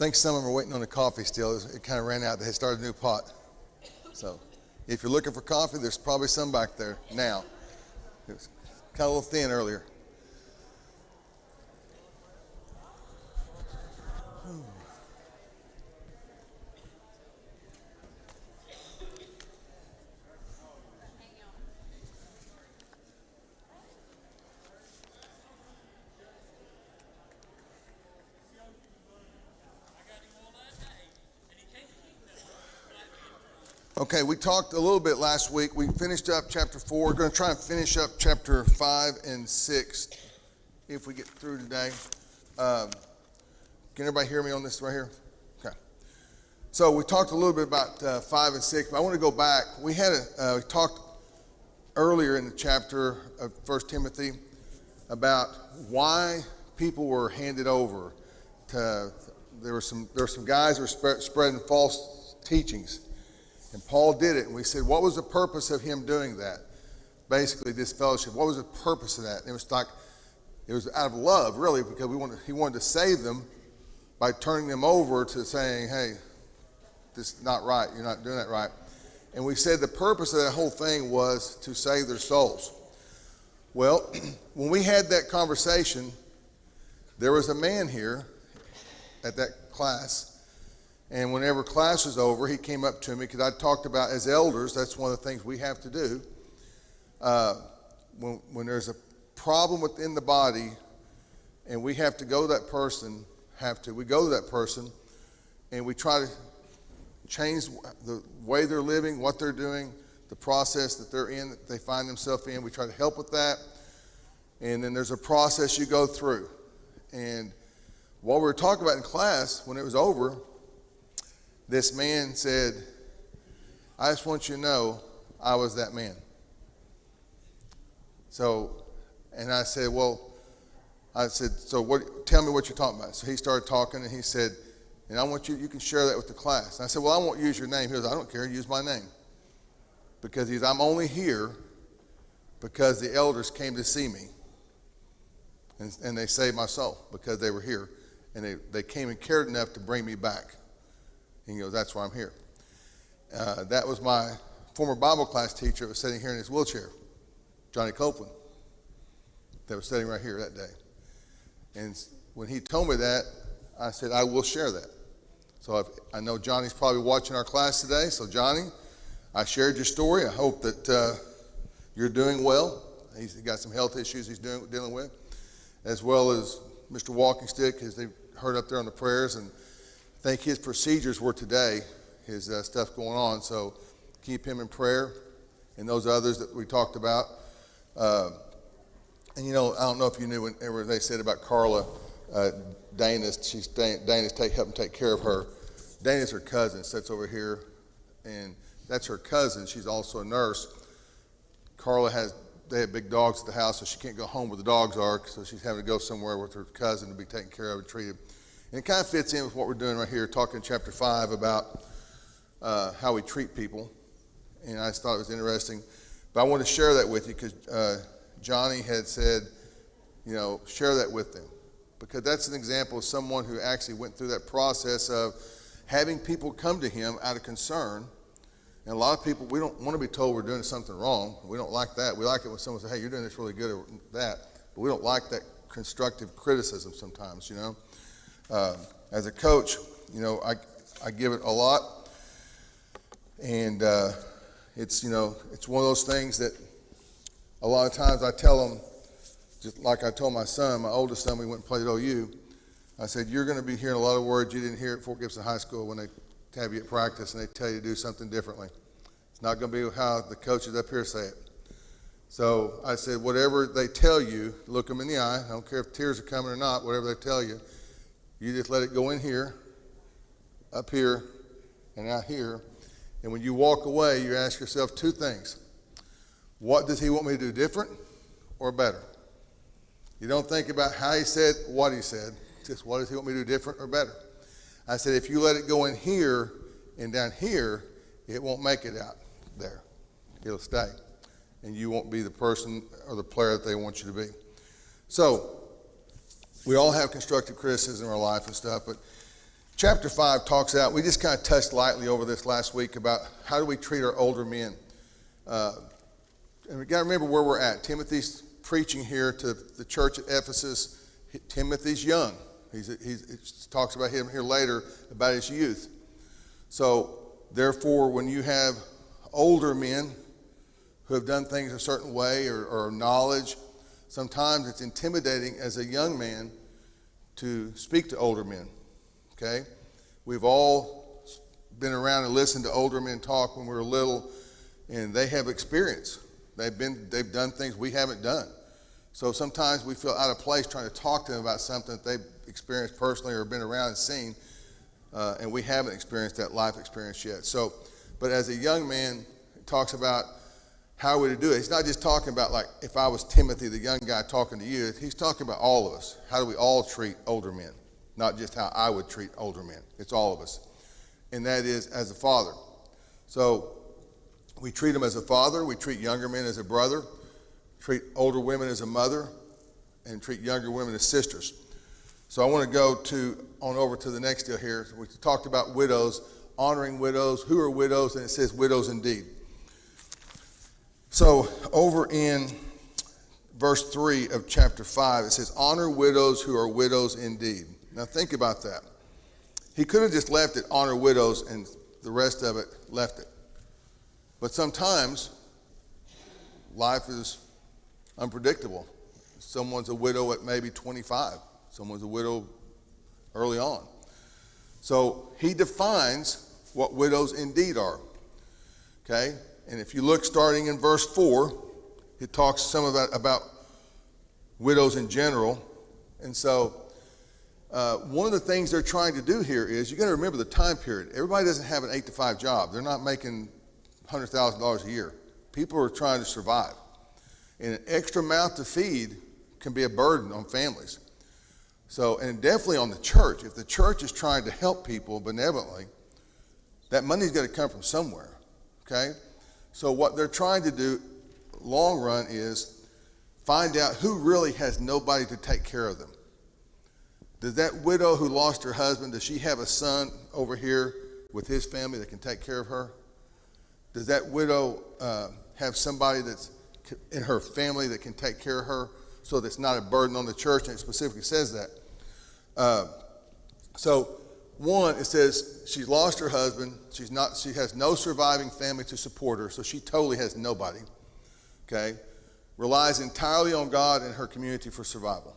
think some of them are waiting on the coffee still. It kind of ran out. They had started a new pot. So if you're looking for coffee, there's probably some back there now. It was kind of a little thin earlier. Okay, we talked a little bit last week. We finished up chapter 4. We're going to try and finish up chapter 5 and 6 if we get through today. Can everybody hear me on this right here? Okay. So we talked a little bit about 5 and 6, but I want to go back. We talked earlier in the chapter of 1 Timothy about why people were handed over to. There were some guys who were spreading false teachings. And Paul did it, and we said, what was the purpose of him doing that? Basically, this fellowship, what was the purpose of that? And it was out of love, really, because he wanted to save them by turning them over to saying, hey, this is not right, you're not doing that right. And we said the purpose of that whole thing was to save their souls. Well, when we had that conversation, there was a man here at that class. And whenever class was over, he came up to me because I talked about as elders, that's one of the things we have to do. When there's a problem within the body and we have to go to that person, we go to that person and we try to change the way they're living, what they're doing, the process that they're in, that they find themselves in. We try to help with that. And then there's a process you go through. And what we were talking about in class, when it was over, this man said, I just want you to know I was that man. So, and I said, so tell me what you're talking about. So he started talking and he said, and I want you can share that with the class. And I said, well, I won't use your name. He goes, I don't care, use my name. Because I'm only here because the elders came to see me. And they saved my soul because they were here. And they came and cared enough to bring me back. And he goes, that's why I'm here. That was my former Bible class teacher that was sitting here in his wheelchair, Johnny Copeland, that was sitting right here that day. And when he told me that, I said, I will share that. So I know Johnny's probably watching our class today. So Johnny, I shared your story. I hope that you're doing well. He's got some health issues he's dealing with, as well as Mr. Walking Stick, as they heard up there on the prayers. And I think his procedures were today, his stuff going on. So keep him in prayer and those others that we talked about. And I don't know if you knew whenever they said about Carla, Dana's helping take care of her. Dana's her cousin, sits over here, and that's her cousin. She's also a nurse. Carla they have big dogs at the house, so she can't go home where the dogs are, so she's having to go somewhere with her cousin to be taken care of and treated. And it kind of fits in with what we're doing right here, talking in chapter 5 about how we treat people. And I just thought it was interesting. But I want to share that with you because Johnny had said, share that with them. Because that's an example of someone who actually went through that process of having people come to him out of concern. And a lot of people, we don't want to be told we're doing something wrong. We don't like that. We like it when someone says, hey, you're doing this really good or that. But we don't like that constructive criticism sometimes, As a coach, I give it a lot. And it's one of those things that a lot of times I tell them, just like I told my son, my oldest son, we went and played at OU. I said, you're going to be hearing a lot of words you didn't hear at Fort Gibson High School when they have you at practice and they tell you to do something differently. It's not going to be how the coaches up here say it. So I said, whatever they tell you, look them in the eye. I don't care if tears are coming or not, whatever they tell you, you just let it go in here, up here, and out here. And when you walk away, you ask yourself two things. What does he want me to do different or better? You don't think about how he said what he said. Just what does he want me to do different or better? I said, if you let it go in here and down here, it won't make it out there. It'll stay. And you won't be the person or the player that they want you to be. So we all have constructive criticism in our life and stuff, but Chapter 5 talks out, we just kind of touched lightly over this last week about how do we treat our older men. And we got to remember where we're at. Timothy's preaching here to the church at Ephesus. Timothy's young. He talks about him here later about his youth. So therefore, when you have older men who have done things a certain way or knowledge, sometimes it's intimidating as a young man to speak to older men. Okay, we've all been around and listened to older men talk when we were little, and they have experience. They've done things we haven't done. So sometimes we feel out of place trying to talk to them about something that they've experienced personally or been around and seen, and we haven't experienced that life experience yet. So, but as a young man, it talks about how we to do it. He's not just talking about like if I was Timothy, the young guy talking to you. He's talking about all of us. How do we all treat older men? Not just how I would treat older men. It's all of us. And that is as a father. So we treat them as a father. We treat younger men as a brother. Treat older women as a mother. And treat younger women as sisters. So I want to go on over to the next deal here. We talked about widows, honoring widows. Who are widows? And it says widows indeed. So over in verse 3 of chapter 5, it says, honor widows who are widows indeed. Now think about that. He could have just left it, honor widows, and the rest of it left it. But sometimes life is unpredictable. Someone's a widow at maybe 25. Someone's a widow early on. So he defines what widows indeed are. Okay? And if you look starting in verse 4, it talks some about widows in general. And so one of the things they're trying to do here is, you got to remember the time period. Everybody doesn't have an 8-to-5 job. They're not making $100,000 a year. People are trying to survive. And an extra mouth to feed can be a burden on families. So, and definitely on the church. If the church is trying to help people benevolently, that money's got to come from somewhere. Okay? So what they're trying to do, long run, is find out who really has nobody to take care of them. Does that widow who lost her husband, does she have a son over here with his family that can take care of her? Does that widow have somebody that's in her family that can take care of her so that's not a burden on the church? And it specifically says that. So one, it says she's lost her husband. She has no surviving family to support her, so she totally has nobody. Okay? Relies entirely on God and her community for survival.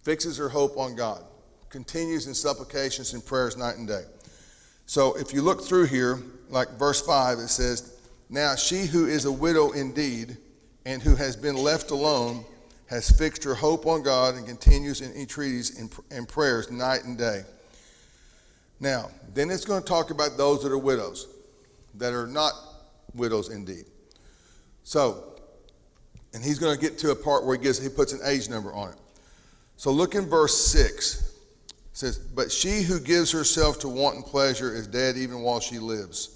Fixes her hope on God. Continues in supplications and prayers night and day. So if you look through here, like verse 5, it says, now she who is a widow indeed and who has been left alone has fixed her hope on God and continues in entreaties and prayers night and day. Now, then it's going to talk about those that are widows, that are not widows indeed. So, and he's going to get to a part where he puts an age number on it. So look in verse 6. It says, but she who gives herself to wanton pleasure is dead even while she lives.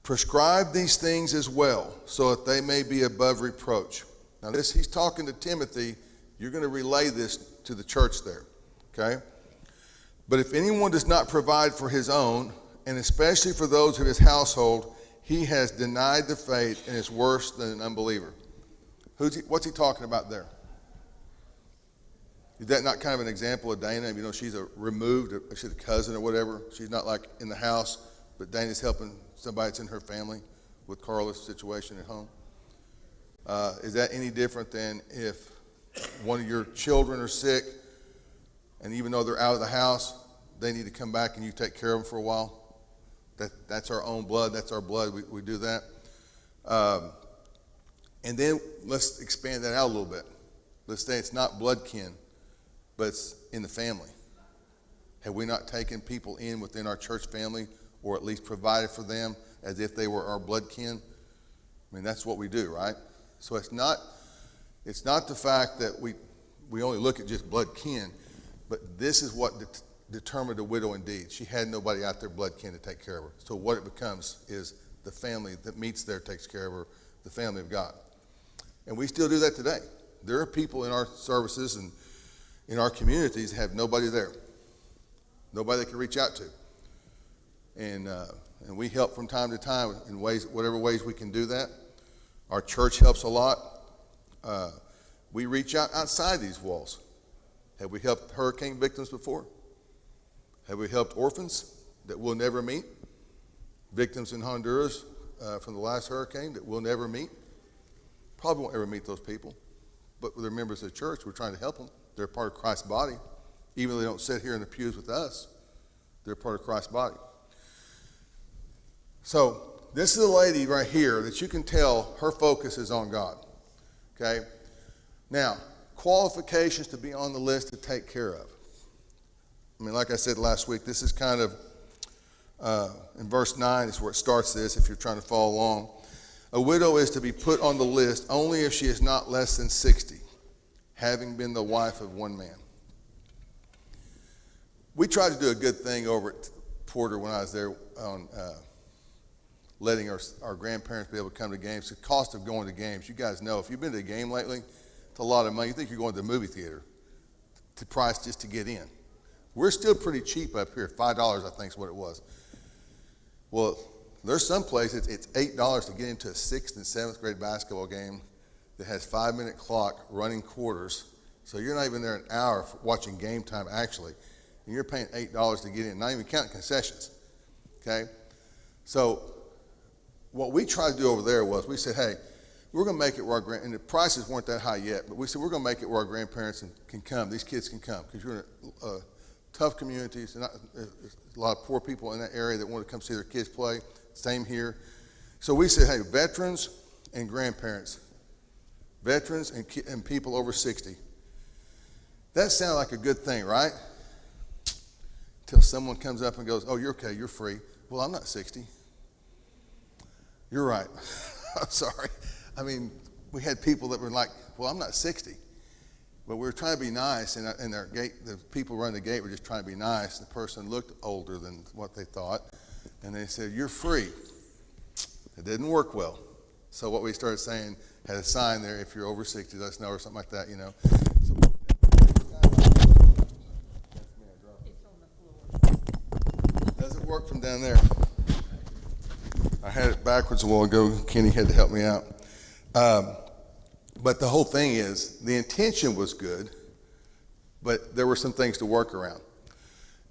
Prescribe these things as well, so that they may be above reproach. Now he's talking to Timothy. You're going to relay this to the church there. Okay? But if anyone does not provide for his own, and especially for those of his household, he has denied the faith and is worse than an unbeliever. What's he talking about there? Is that not kind of an example of Dana? You know, she's she's a cousin or whatever. She's not like in the house, but Dana's helping somebody that's in her family with Carla's situation at home. Is that any different than if one of your children are sick, and even though they're out of the house, they need to come back and you take care of them for a while? That's our own blood. That's our blood. We do that. And then let's expand that out a little bit. Let's say it's not blood kin, but it's in the family. Have we not taken people in within our church family, or at least provided for them as if they were our blood kin? I mean, that's what we do, right? So it's not the fact that we only look at just blood kin, but this is what determined a widow indeed. She had nobody out there blood kin to take care of her. So what it becomes is the family that meets there takes care of her, the family of God. And we still do that today. There are people in our services and in our communities have nobody there. Nobody they can reach out to. And we help from time to time in whatever ways we can do that. Our church helps a lot. We reach out outside these walls. Have we helped hurricane victims before? Have we helped orphans that we'll never meet? Victims in Honduras from the last hurricane that we'll never meet? Probably won't ever meet those people. But they're members of the church. We're trying to help them. They're part of Christ's body. Even though they don't sit here in the pews with us, they're part of Christ's body. So this is a lady right here that you can tell her focus is on God. Okay? Now, qualifications to be on the list to take care of. I mean, like I said last week, this is kind of, in verse 9 is where it starts this, if you're trying to follow along. A widow is to be put on the list only if she is not less than 60, having been the wife of one man. We tried to do a good thing over at Porter when I was there on letting our grandparents be able to come to games. The cost of going to games, you guys know, if you've been to a game lately, it's a lot of money. You think you're going to the movie theater, the price just to get in. We're still pretty cheap up here. $5, I think, is what it was. Well, there's some places it's $8 to get into a 6th and 7th grade basketball game that has 5-minute clock, running quarters. So you're not even there an hour for watching game time, actually. And you're paying $8 to get in, not even counting concessions. Okay? So what we tried to do over there was we said, hey, we're going to make it where and the prices weren't that high yet, but we said we're going to make it where our grandparents can come, these kids can come, because you're in a tough community. There's a lot of poor people in that area that want to come see their kids play. Same here. So we said, hey, veterans and grandparents, veterans and people over 60. That sounded like a good thing, right? Until someone comes up and goes, oh, you're okay, you're free. Well, I'm not 60. You're right. I'm sorry. I mean, we had people that were like, well, I'm not 60. But we were trying to be nice, and our gate, the people running the gate were just trying to be nice. The person looked older than what they thought, and they said, you're free. It didn't work well. So what we started saying, had a sign there, if you're over 60, let us know, or something like that, you know. So, doesn't work from down there. I had it backwards a while ago. Kenny had to help me out. But the whole thing is, the intention was good, but there were some things to work around.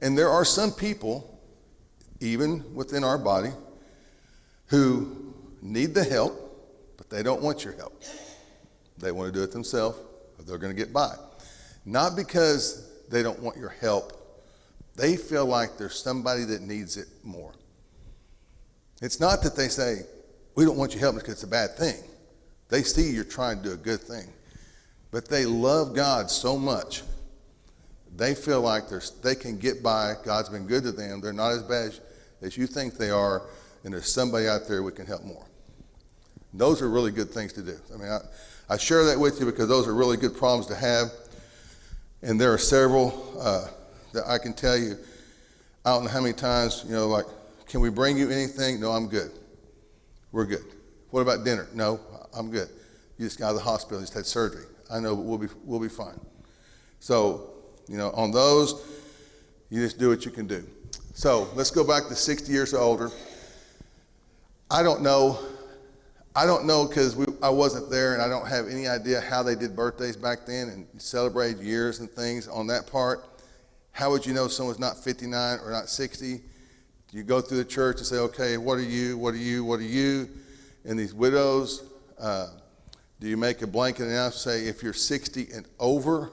And there are some people, even within our body, who need the help, but they don't want your help. They want to do it themselves, or they're going to get by. Not because they don't want your help. They feel like there's somebody that needs it more. It's not that they say, we don't want your help because it's a bad thing. They see you're trying to do a good thing. But they love God so much, they feel like they can get by. God's been good to them. They're not as bad as you think they are, and there's somebody out there we can help more. Those are really good things to do. I mean, I share that with you because those are really good problems to have. And there are several that I can tell you, I don't know how many times, you know, like, can we bring you anything? No, I'm good. We're good. What about dinner? No, I'm good. You just got out of the hospital, you just had surgery. I know, but we'll be fine. So, you know, on those, you just do what you can do. So let's go back to 60 years or older. I don't know because I wasn't there, and I don't have any idea how they did birthdays back then and celebrated years and things on that part. How would you know someone's not 59 or not 60? You go through the church and say, okay, what are you, what are you, what are you? And these widows, do you make a blanket announcement, say, if you're 60 and over,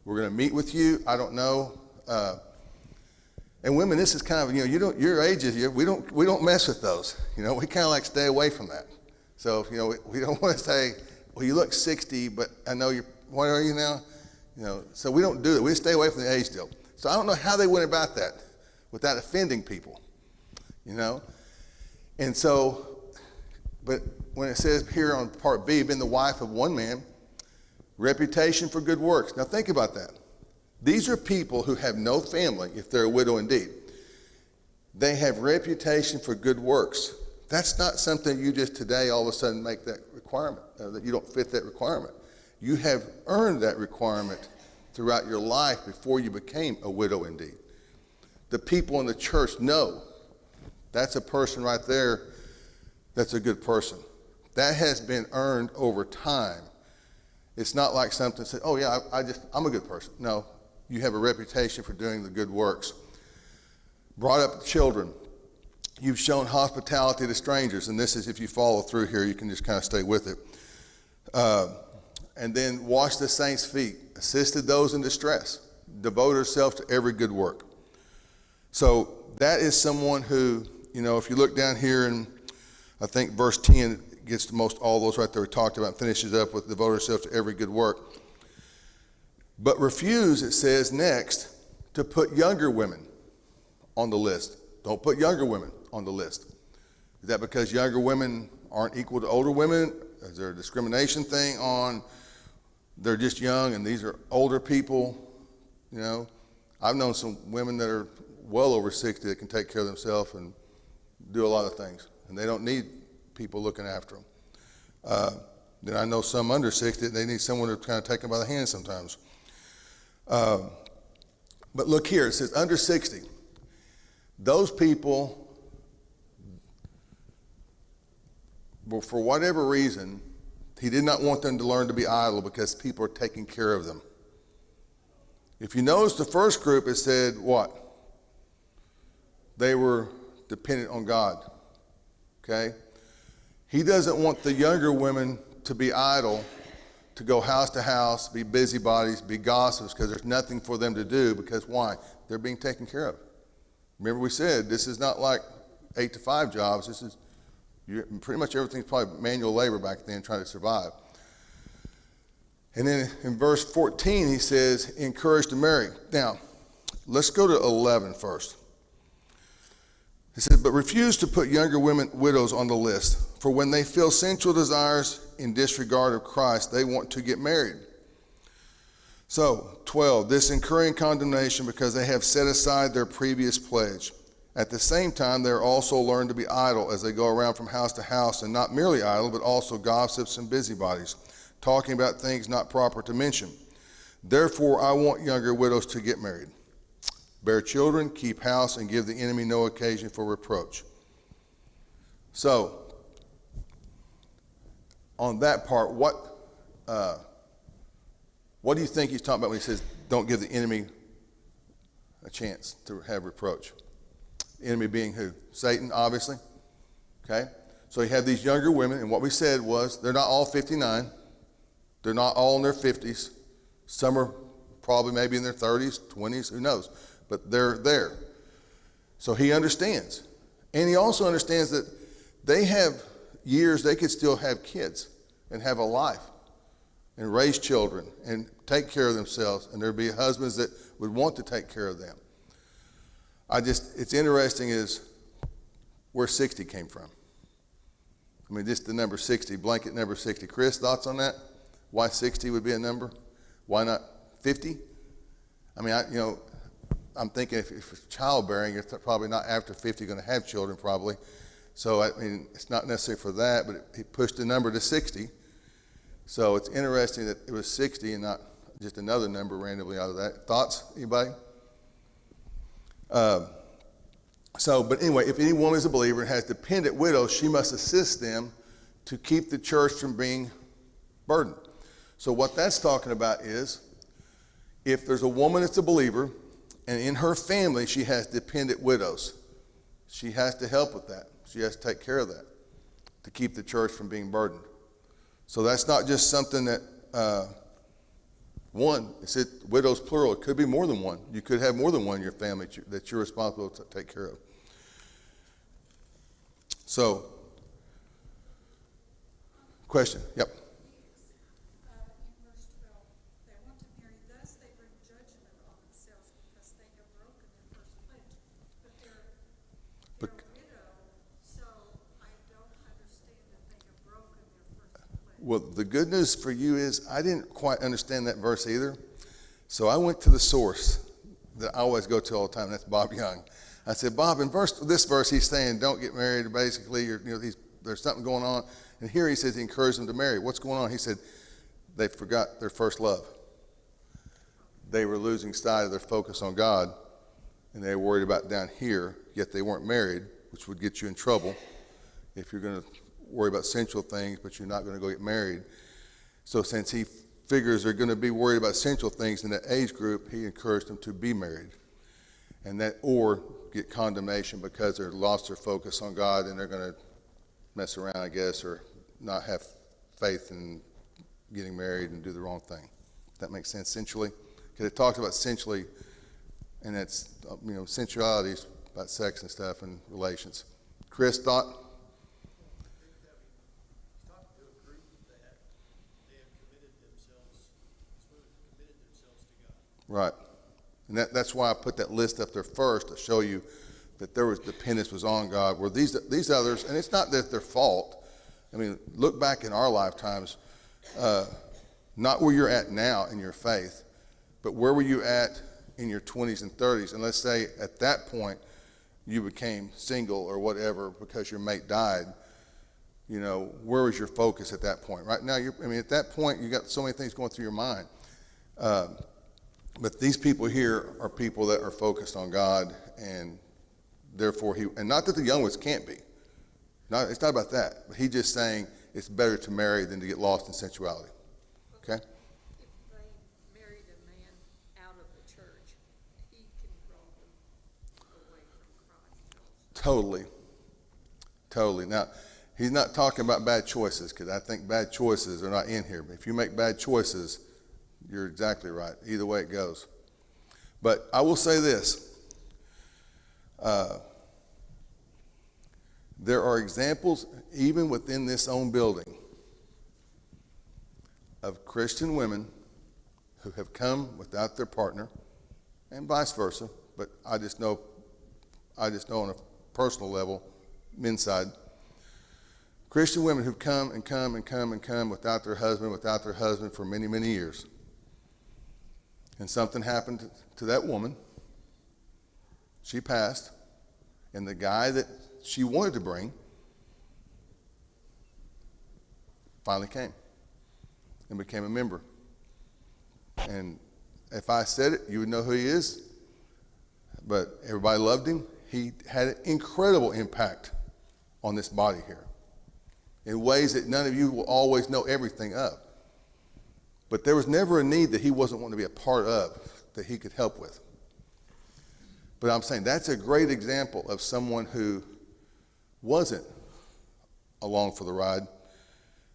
we're going to meet with you? I don't know. And women, this is kind of, you know, your ages, we don't mess with those. You know, we kind of like stay away from that. So, you know, we don't want to say, well, you look 60, but I know what are you now? You know, so we don't do that. We stay away from the age deal. So I don't know how they went about that without offending people, you know? And so, but when it says here on part B, been the wife of one man, reputation for good works. Now think about that. These are people who have no family, if they're a widow indeed. They have reputation for good works. That's not something you just today all of a sudden make that requirement, that you don't fit that requirement. You have earned that requirement throughout your life before you became a widow indeed. the people in the church know that's a person right there that's a good person. That has been earned over time. It's not like something said, oh yeah, I'm a good person. No, you have a reputation for doing the good works. Brought up children. You've shown hospitality to strangers, and this is, if you follow through here, you can just kind of stay with it. And then washed the saints' feet, assisted those in distress, devoted herself to every good work. So that is someone who, if you look down here in, I think verse 10 gets to most all those right there we talked about, and finishes up with devoted herself to every good work. But refuse, it says next, to put younger women on the list. Don't put younger women on the list. Is that because younger women aren't equal to older women? Is there a discrimination thing on they're just young and these are older people? I've known some women that are well over 60 that can take care of themselves and do a lot of things, and they don't need people looking after them. Then I know some under 60, they need someone to kind of take them by the hand sometimes. But look here, it says under 60. Those people, well, for whatever reason, he did not want them to learn to be idle because people are taking care of them. If you notice the first group, it said what? They were dependent on God. Okay? He doesn't want the younger women to be idle, to go house to house, be busybodies, be gossips, because there's nothing for them to do. Because why? They're being taken care of. Remember we said this is not like 8 to 5 jobs. This is pretty much everything's probably manual labor back then trying to survive. And then in verse 14 he says, encourage to marry. Now, let's go to 11 first. He says, but refuse to put younger women, widows, on the list. For when they feel sensual desires in disregard of Christ, they want to get married. So, 12, this incurring condemnation because they have set aside their previous pledge. At the same time, they are also learned to be idle as they go around from house to house, and not merely idle, but also gossips and busybodies, talking about things not proper to mention. Therefore, I want younger widows to get married. Bear children, keep house, and give the enemy no occasion for reproach. So, on that part, what do you think he's talking about when he says, don't give the enemy a chance to have reproach? The enemy being who? Satan, obviously. Okay? So you have these younger women, and what we said was, they're not all 59. They're not all in their 50s. Some are probably maybe in their 30s, 20s, who knows? But they're there. So he understands. And he also understands that they have years they could still have kids and have a life and raise children and take care of themselves, and there'd be husbands that would want to take care of them. It's interesting is where 60 came from. I mean, just the number 60, blanket number 60. Chris, thoughts on that? Why 60 would be a number? Why not 50? I mean, I'm thinking if it's childbearing, you're probably not after 50 going to have children probably. So, I mean, it's not necessary for that, but he pushed the number to 60. So it's interesting that it was 60 and not just another number randomly out of that. Thoughts, anybody? But anyway, if any woman is a believer and has dependent widows, she must assist them to keep the church from being burdened. So what that's talking about is, if there's a woman that's a believer, and in her family she has dependent widows, she has to help with that. She has to take care of that to keep the church from being burdened. So that's not just something that one, it's widows plural. It could be more than one. You could have more than one in your family that you're responsible to take care of. So, question? Yep. In verse 12, they want to marry, thus they bring judgment on themselves because they have broken their first pledge. But they're a widow, so I don't understand that they have broken their first pledge. Well, the good news for you is I didn't quite understand that verse either. So I went to the source that I always go to all the time, and that's Bob Young. I said, Bob, in this verse he's saying don't get married, basically, or, there's something going on. And here he says he encouraged them to marry. What's going on? He said they forgot their first love. They were losing sight of their focus on God, and they were worried about down here, yet they weren't married, which would get you in trouble if you're going to worry about sensual things, but you're not going to go get married. So since he figures they're going to be worried about sensual things in that age group, he encouraged them to be married, and that or get condemnation because they're lost their focus on God and they're going to mess around, I guess, or not have faith in getting married and do the wrong thing. That makes sense, sensually? Because it talks about sensually, and it's, sensuality is about sex and stuff and relations. Chris, thought? Right. And that's why I put that list up there first, to show you that there was dependence was on God, where these others, and it's not that their fault. I mean, look back in our lifetimes, not where you're at now in your faith, but where were you at in your 20s and 30s? And let's say at that point you became single or whatever because your mate died. Where was your focus at that point? Right now, at that point, you got so many things going through your mind. But these people here are people that are focused on God, and therefore and not that the young ones can't be. It's not about that. But he's just saying it's better to marry than to get lost in sensuality. Okay? If they married a man out of the church, he can draw them away from Christ. Totally. Now, he's not talking about bad choices, because I think bad choices are not in here. But if you make bad choices, you're exactly right. Either way it goes. But I will say this. There are examples, even within this own building, of Christian women who have come without their partner, and vice versa. But I just know on a personal level, men's side, Christian women who've come without their husband for many, many years. And something happened to that woman. She passed, and the guy that she wanted to bring finally came and became a member. And if I said it, you would know who he is. But everybody loved him. He had an incredible impact on this body here in ways that none of you will always know everything of. But there was never a need that he wasn't wanting to be a part of, that he could help with. But I'm saying that's a great example of someone who wasn't along for the ride,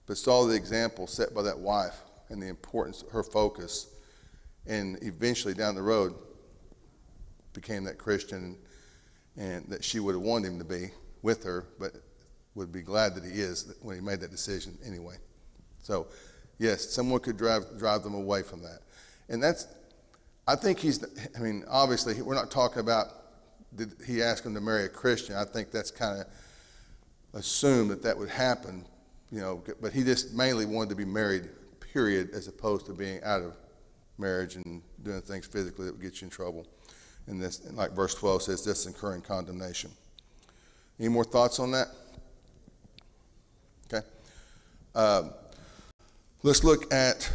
but saw the example set by that wife and the importance of her focus, and eventually down the road became that Christian, and that she would have wanted him to be with her, but would be glad that he is when he made that decision anyway. So, yes, someone could drive them away from that. And I think obviously we're not talking about did he ask him to marry a Christian. I think that's kind of assumed that would happen, but he just mainly wanted to be married, period, as opposed to being out of marriage and doing things physically that would get you in trouble. And this, like verse 12 says, this incurring condemnation. Any more thoughts on that? Okay. Let's look at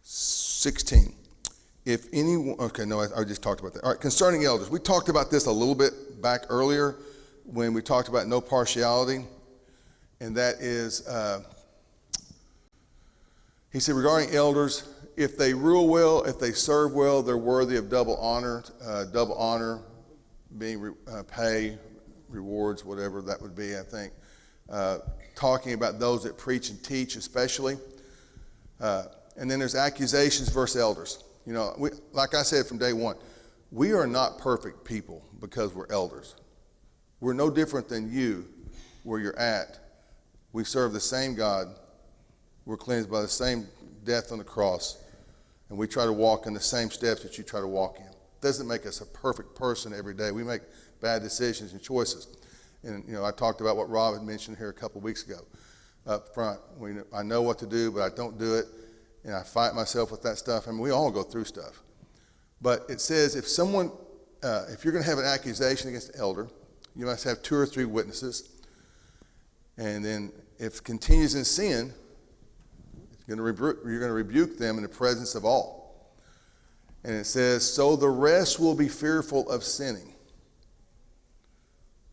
16. If anyone, okay, no, I just talked about that. All right, concerning elders. We talked about this a little bit back earlier when we talked about no partiality. And that is, he said, regarding elders, if they rule well, if they serve well, they're worthy of double honor being pay, rewards, whatever that would be, I think. Talking about those that preach and teach especially. And then there's accusations versus elders. Like I said from day one, we are not perfect people because we're elders. We're no different than you where you're at. We serve the same God. We're cleansed by the same death on the cross. And we try to walk in the same steps that you try to walk in. It doesn't make us a perfect person every day. We make bad decisions and choices. And, I talked about what Rob had mentioned here a couple of weeks ago up front. I know what to do, but I don't do it. And I fight myself with that stuff. We all go through stuff. But it says if you're going to have an accusation against an elder, you must have 2 or 3 witnesses. And then if it continues in sin, you're going to rebuke them in the presence of all. And it says, so the rest will be fearful of sinning.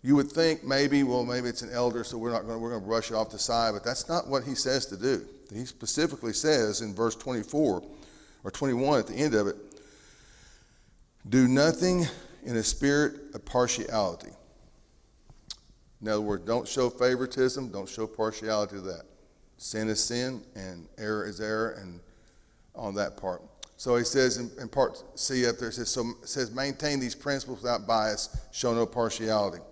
You would think maybe it's an elder, so we're going to brush it off the side, but that's not what he says to do. He specifically says in verse 24 or 21 at the end of it, do nothing in a spirit of partiality. In other words, don't show favoritism, don't show partiality to that. Sin is sin and error is error, and on that part. So he says in part C up there, it says maintain these principles without bias, show no partiality.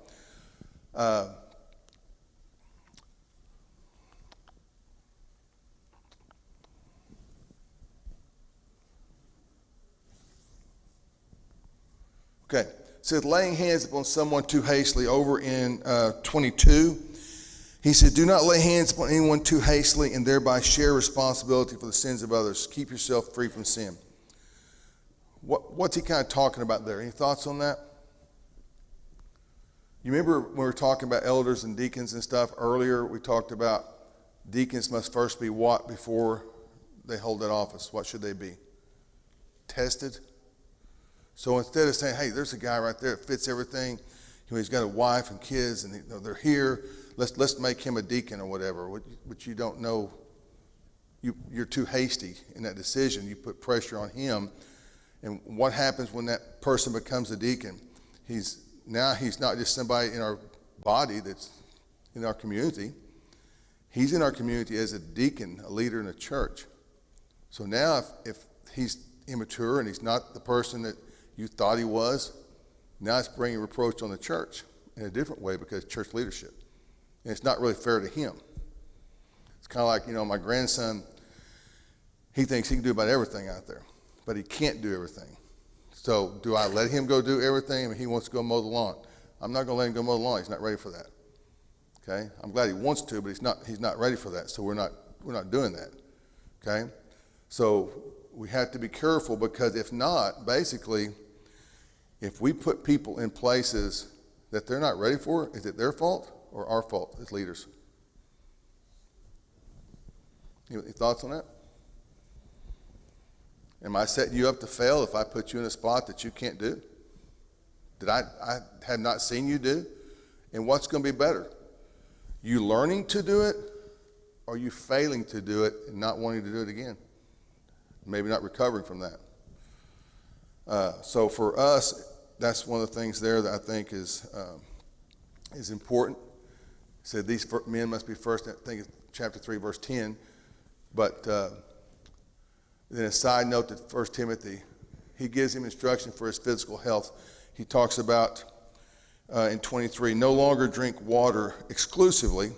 Okay, it says laying hands upon someone too hastily over in 22. He said, do not lay hands upon anyone too hastily and thereby share responsibility for the sins of others. Keep yourself free from sin. What's he kind of talking about there? Any thoughts on that? You remember when we were talking about elders and deacons and stuff earlier, we talked about deacons must first be what before they hold that office? What should they be? Tested. So instead of saying, hey, there's a guy right there that fits everything, he's got a wife and kids and they're here, let's make him a deacon or whatever, which you don't know, you're too hasty in that decision. You put pressure on him. And what happens when that person becomes a deacon? He's not just somebody in our body that's in our community. He's in our community as a deacon, a leader in a church. So now if he's immature and he's not the person that you thought he was, now it's bringing reproach on the church in a different way because church leadership. And it's not really fair to him. It's kind of like, my grandson, he thinks he can do about everything out there, but he can't do everything. So do I let him go do everything? I mean, he wants to go mow the lawn. I'm not going to let him go mow the lawn. He's not ready for that. Okay? I'm glad he wants to, but he's not ready for that. So we're not doing that. Okay? So we have to be careful because if not, basically, if we put people in places that they're not ready for, is it their fault or our fault as leaders? Any thoughts on that? Am I setting you up to fail if I put you in a spot that you can't do? That I have not seen you do? And what's going to be better? You learning to do it or you failing to do it and not wanting to do it again? Maybe not recovering from that. So for us, that's one of the things there that I think is important. It said these men must be first, I think it's chapter 3, verse 10. But then a side note that 1 Timothy, he gives him instruction for his physical health. He talks about in 23, no longer drink water exclusively,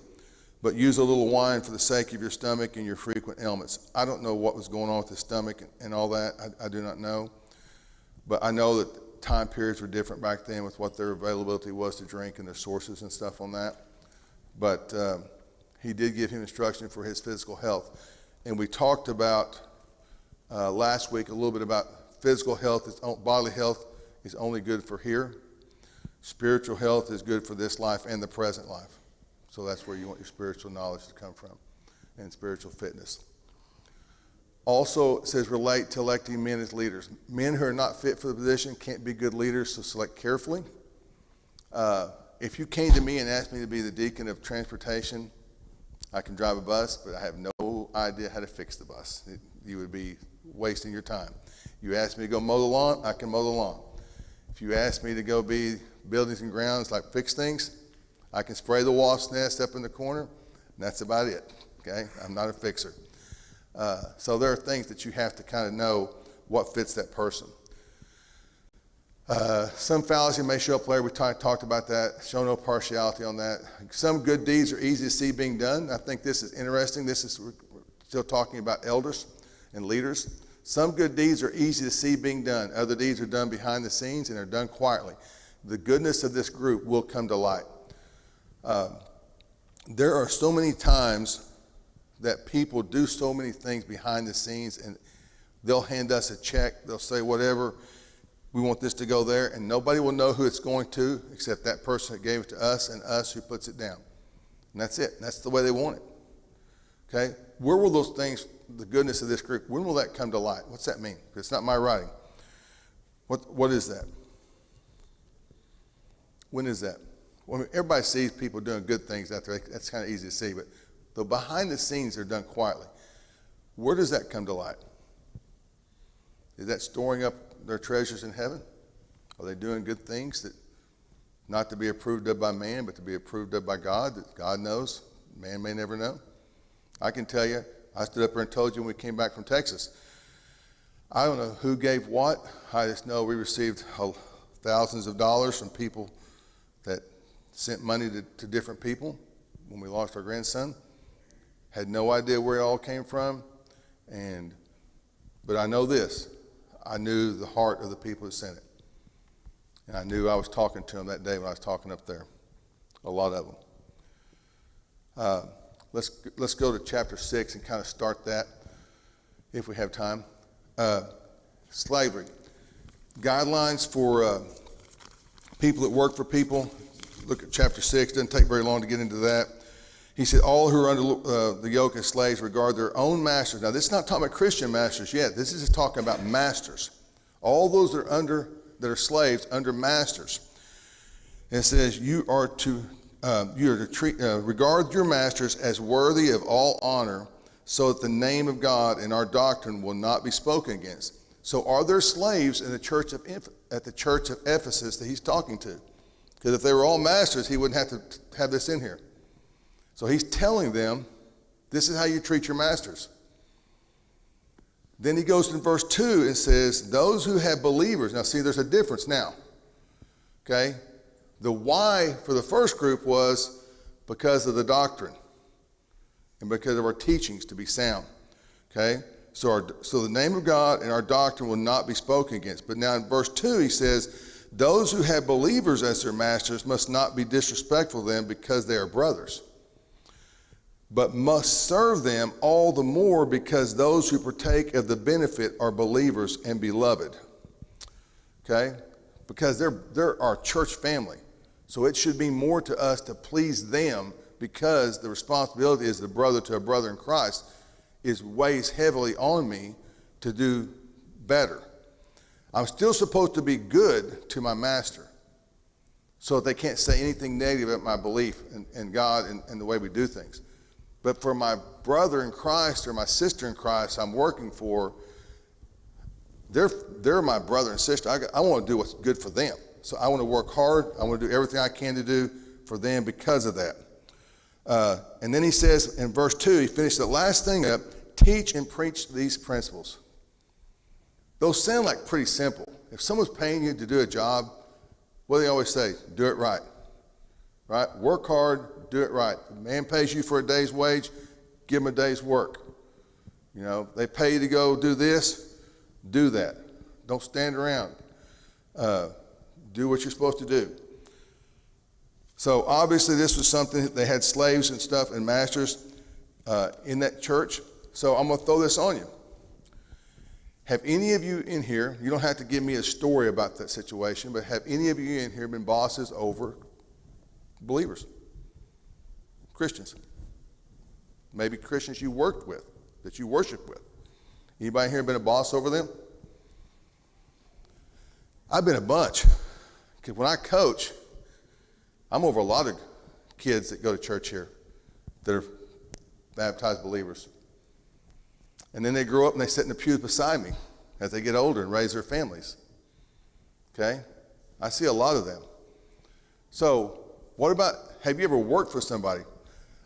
but use a little wine for the sake of your stomach and your frequent ailments. I don't know what was going on with his stomach and all that. I do not know. But I know that time periods were different back then with what their availability was to drink and their sources and stuff on that. But he did give him instruction for his physical health. And we talked about last week a little bit about physical health, bodily health is only good for here. Spiritual health is good for this life and the present life. So that's where you want your spiritual knowledge to come from and spiritual fitness. Also, it says relate to electing men as leaders. Men who are not fit for the position can't be good leaders, so select carefully. If you came to me and asked me to be the deacon of transportation, I can drive a bus, but I have no idea how to fix the bus. You would be wasting your time. You ask me to go mow the lawn, I can mow the lawn. If you ask me to go be buildings and grounds, like fix things, I can spray the wasp nest up in the corner, and that's about it, okay? I'm not a fixer. So there are things that you have to kind of know what fits that person. Some fallacy may show up later. We talked about that. Show no partiality on that. Some good deeds are easy to see being done. I think this is interesting. We're still talking about elders and leaders. Some good deeds are easy to see being done. Other deeds are done behind the scenes and are done quietly. The goodness of this group will come to light. There are so many times that people do so many things behind the scenes, and they'll hand us a check. They'll say, whatever, we want this to go there, and nobody will know who it's going to except that person that gave it to us and us who puts it down. And that's it. That's the way they want it. Okay? Where will those things, the goodness of this group, when will that come to light? What's that mean? It's not my writing. What is that? When is that? Well, everybody sees people doing good things out there. That's kind of easy to see, but the behind the scenes, they're done quietly. Where does that come to light? Is that storing up their treasures in heaven? Are they doing good things that not to be approved of by man, but to be approved of by God, that God knows, man may never know? I can tell you, I stood up here and told you when we came back from Texas, I don't know who gave what. I just know we received thousands of dollars from people that sent money to different people when we lost our grandson. Had no idea where it all came from. But I know this. I knew the heart of the people who sent it. And I knew I was talking to them that day when I was talking up there. A lot of them. Let's go to chapter 6 and kind of start that if we have time. Slavery. Guidelines for people that work for people. Look at chapter 6. Doesn't take very long to get into that. He said, all who are under the yoke as slaves regard their own masters. Now, this is not talking about Christian masters yet. This is just talking about masters. All those that are slaves under masters. And it says, you are to regard your masters as worthy of all honor, so that the name of God and our doctrine will not be spoken against. So are there slaves in the church at the church of Ephesus that he's talking to? Because if they were all masters, he wouldn't have to have this in here. So he's telling them, this is how you treat your masters. Then he goes to verse 2 and says, those who have believers. Now see, there's a difference now. Okay? The why for the first group was because of the doctrine and because of our teachings to be sound. Okay? So the name of God and our doctrine will not be spoken against. But now in verse 2 he says, those who have believers as their masters must not be disrespectful to them because they are brothers, but must serve them all the more because those who partake of the benefit are believers and beloved. Okay? Because they're our church family. So it should be more to us to please them, because the responsibility as a brother to a brother in Christ weighs heavily on me to do better. I'm still supposed to be good to my master, so that they can't say anything negative about my belief in God and the way we do things. But for my brother in Christ or my sister in Christ I'm working for, they're my brother and sister. I want to do what's good for them. So I want to work hard. I want to do everything I can to do for them because of that. And then he says in verse 2, he finished the last thing up, teach and preach these principles. Those sound like pretty simple. If someone's paying you to do a job, what do they always say? Do it right. Right? Work hard, do it right. If a man pays you for a day's wage, give him a day's work. You know, they pay you to go do this, do that. Don't stand around. Do what you're supposed to do. So obviously this was something that they had slaves and stuff and masters in that church. So I'm going to throw this on you. Have any of you in here, you don't have to give me a story about that situation, but have any of you in here been bosses over believers? Christians. Maybe Christians you worked with, that you worship with. Anybody here been a boss over them? I've been a bunch. Because when I coach, I'm over a lot of kids that go to church here that are baptized believers. And then they grow up and they sit in the pews beside me as they get older and raise their families. Okay? I see a lot of them. So, what about, have you ever worked for somebody?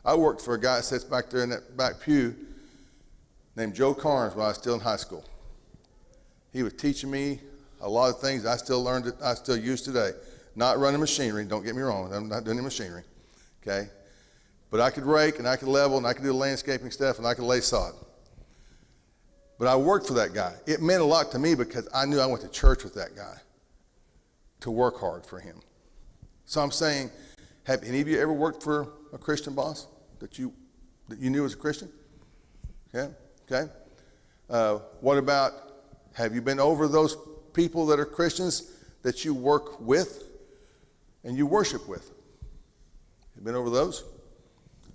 I worked for a guy that sits back there in that back pew named Joe Carnes when I was still in high school. He was teaching me a lot of things I still learned, that I still use today. Not running machinery, don't get me wrong, I'm not doing any machinery, okay? But I could rake and I could level and I could do landscaping stuff and I could lay sod. But I worked for that guy. It meant a lot to me because I knew I went to church with that guy to work hard for him. So I'm saying, have any of you ever worked for a Christian boss that you knew was a Christian? Okay, okay. What about, have you been over those people that are Christians that you work with and you worship with? You been over those?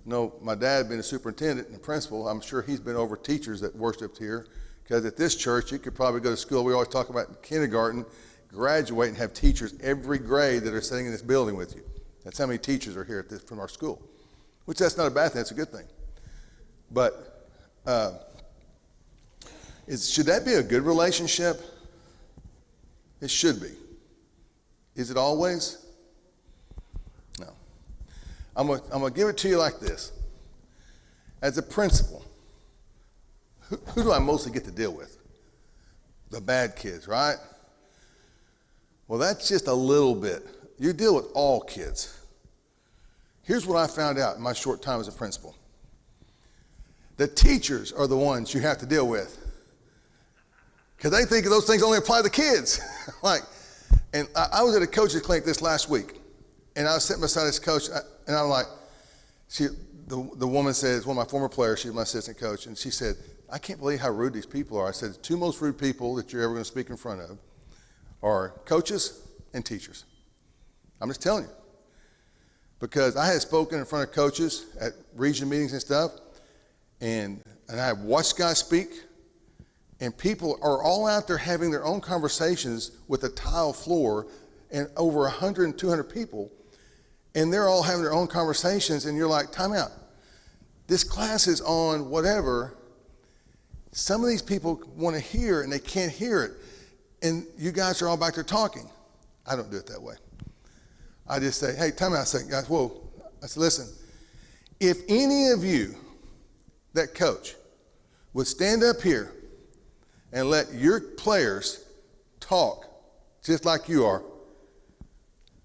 No, my dad being a superintendent and a principal, I'm sure he's been over teachers that worshiped here, because at this church you could probably go to school. We always talk about kindergarten. graduate and have teachers every grade that are sitting in this building with you. That's how many teachers are here from our school, which that's not a bad thing. That's a good thing. But should that be a good relationship? It should be. Is it always? No. I'm gonna give it to you like this. As a principal, who do I mostly get to deal with? The bad kids, right? Well, that's just a little bit. You deal with all kids. Here's what I found out in my short time as a principal. The teachers are the ones you have to deal with, because they think those things only apply to kids. And I was at a coach's clinic this last week, and I was sitting beside this coach, and I'm like, the woman says, one of my former players, she's my assistant coach, and she said, I can't believe how rude these people are. I said, the two most rude people that you're ever going to speak in front of are coaches and teachers. I'm just telling you. Because I had spoken in front of coaches at region meetings and stuff, and I have watched guys speak, and people are all out there having their own conversations with a tile floor and over 100 and 200 people, and they're all having their own conversations, and you're like, time out. This class is on whatever. Some of these people want to hear, and they can't hear it, and you guys are all back there talking. I don't do it that way. I just say, hey, time out a second, guys. Whoa. I said, listen, if any of you that coach would stand up here and let your players talk just like you are,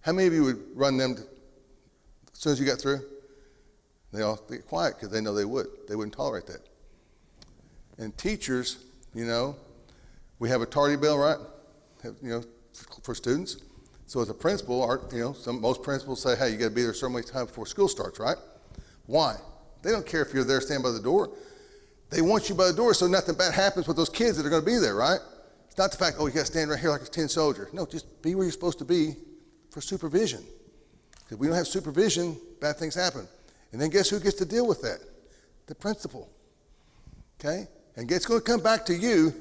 how many of you would run them as soon as you got through? They all get quiet because they know they would. They wouldn't tolerate that. And teachers, we have a tardy bell, right? For students. So as a principal, most principals say, hey, you got to be there a certain amount of time before school starts, right? Why? They don't care if you're there standing by the door. They want you by the door so nothing bad happens with those kids that are going to be there, right? It's not the fact, you got to stand right here like a tin soldier. No, just be where you're supposed to be for supervision. Because we don't have supervision, bad things happen. And then guess who gets to deal with that? The principal. Okay? And it's going to come back to you,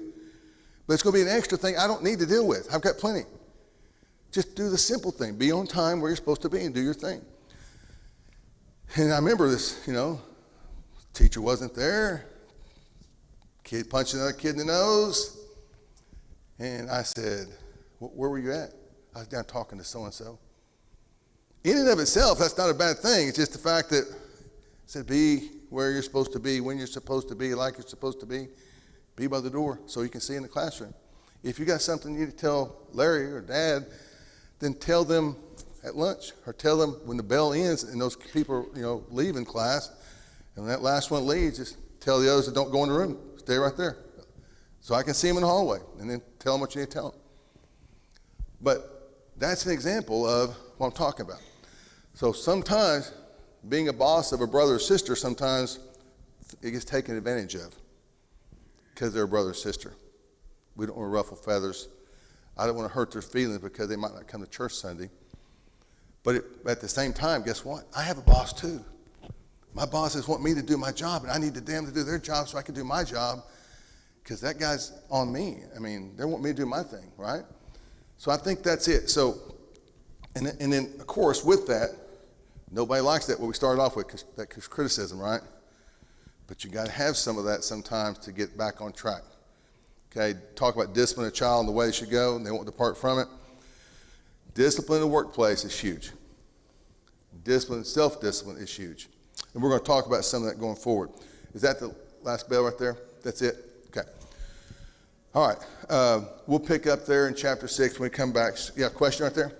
but it's going to be an extra thing I don't need to deal with. I've got plenty. Just do the simple thing. Be on time where you're supposed to be and do your thing. And I remember this, teacher wasn't there. Kid punched another kid in the nose. And I said, where were you at? I was down talking to so-and-so. In and of itself, that's not a bad thing. It's just the fact that I said, be where you're supposed to be, when you're supposed to be, like you're supposed to be by the door so you can see in the classroom. If you got something you need to tell Larry or Dad, then tell them at lunch or tell them when the bell ends and those people leave in class, and when that last one leaves, just tell the others that don't go in the room, stay right there. So I can see them in the hallway, and then tell them what you need to tell them. But that's an example of what I'm talking about. So sometimes being a boss of a brother or sister, sometimes it gets taken advantage of because they're a brother or sister. We don't want to ruffle feathers. I don't want to hurt their feelings because they might not come to church Sunday. But at the same time, guess what? I have a boss too. My bosses want me to do my job, and I need them to do their job so I can do my job because that guy's on me. I mean, they want me to do my thing, right? So I think that's it. So, and then, of course, with that, nobody likes that, what we started off with, that criticism, right? But you got to have some of that sometimes to get back on track. Okay, talk about discipline a child and the way they should go, and they won't depart from it. Discipline in the workplace is huge. Discipline, self-discipline is huge. And we're going to talk about some of that going forward. Is that the last bell right there? That's it? Okay. All right. We'll pick up there in chapter 6 when we come back. Yeah, question right there?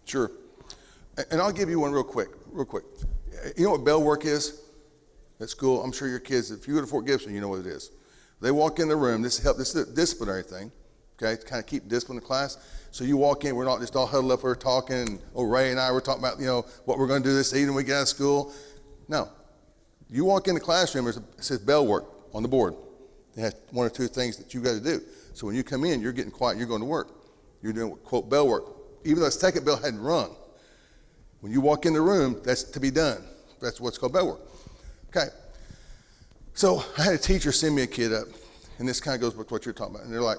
Sure. And I'll give you one real quick. You know what bell work is at school? I'm sure your kids, if you go to Fort Gibson, you know what it is. They walk in the room. This is a disciplinary thing, okay, to kind of keep discipline in class. So you walk in, we're not just all huddled up, we're talking, and Ray and I were talking about, what we're going to do this evening when we get out of school. No. You walk in the classroom, it says bell work. on the board. They have one or two things that you got to do. So when you come in, you're getting quiet, you're going to work. You're doing, quote, bell work. Even though the second bell hadn't rung. When you walk in the room, that's to be done. That's what's called bell work. Okay. So I had a teacher send me a kid up, and this kind of goes with what you're talking about. And they're like,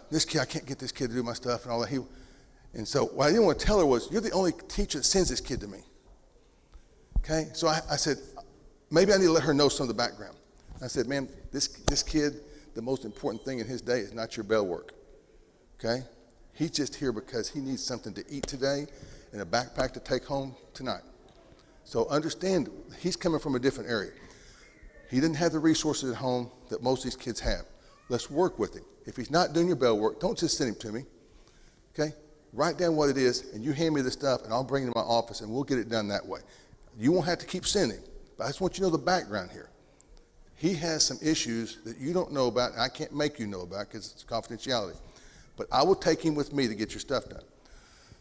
this kid, I can't get this kid to do my stuff and all that. And so what I didn't want to tell her was, you're the only teacher that sends this kid to me. Okay? So I said, maybe I need to let her know some of the background. I said, man, this kid, the most important thing in his day is not your bell work. Okay? He's just here because he needs something to eat today and a backpack to take home tonight. So understand, he's coming from a different area. He didn't have the resources at home that most of these kids have. Let's work with him. If he's not doing your bell work, don't just send him to me. Okay? Write down what it is, and you hand me the stuff, and I'll bring it to my office, and we'll get it done that way. You won't have to keep sending, but I just want you to know the background here. He has some issues that you don't know about, and I can't make you know about because it's confidentiality. But I will take him with me to get your stuff done.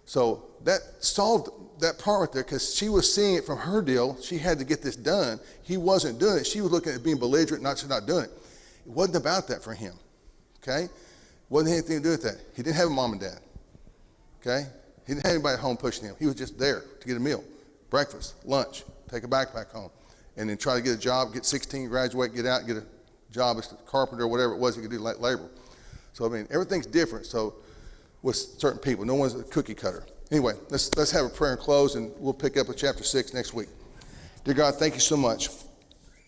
So that solved that part right there because she was seeing it from her deal. She had to get this done. He wasn't doing it. She was looking at being belligerent, not doing it. It wasn't about that for him. Okay? It wasn't anything to do with that. He didn't have a mom and dad. Okay? He didn't have anybody at home pushing him. He was just there to get a meal, breakfast, lunch, take a backpack home, and then try to get a job, get 16, graduate, get out, get a job as a carpenter or whatever it was he could do, like labor. So, I mean, everything's different. So, with certain people, no one's a cookie cutter. Anyway, let's have a prayer and close, and we'll pick up with chapter 6 next week. Dear God, thank you so much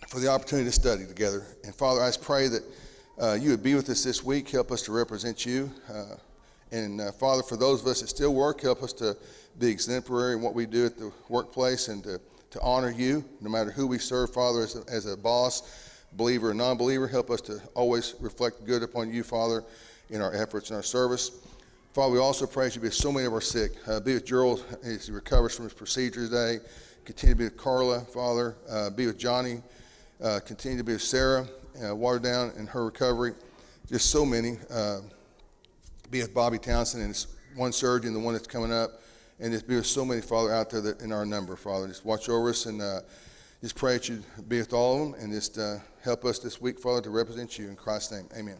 for the opportunity to study together. And Father, I just pray that you would be with us this week, help us to represent you. Father, for those of us that still work, help us to be exemplary in what we do at the workplace and to honor you, no matter who we serve, Father, as a boss, believer or non-believer. Help us to always reflect good upon you, Father, in our efforts and our service. Father, we also pray that you be with so many of our sick. Be with Gerald as he recovers from his procedure today. Continue to be with Carla, Father. Be with Johnny. Continue to be with Sarah, watered down in her recovery. Just so many. Be with Bobby Townsend and his one surgeon, the one that's coming up. And just be with so many, Father, out there that in our number, Father. Just watch over us and just pray that you be with all of them and just help us this week, Father, to represent you. In Christ's name, amen.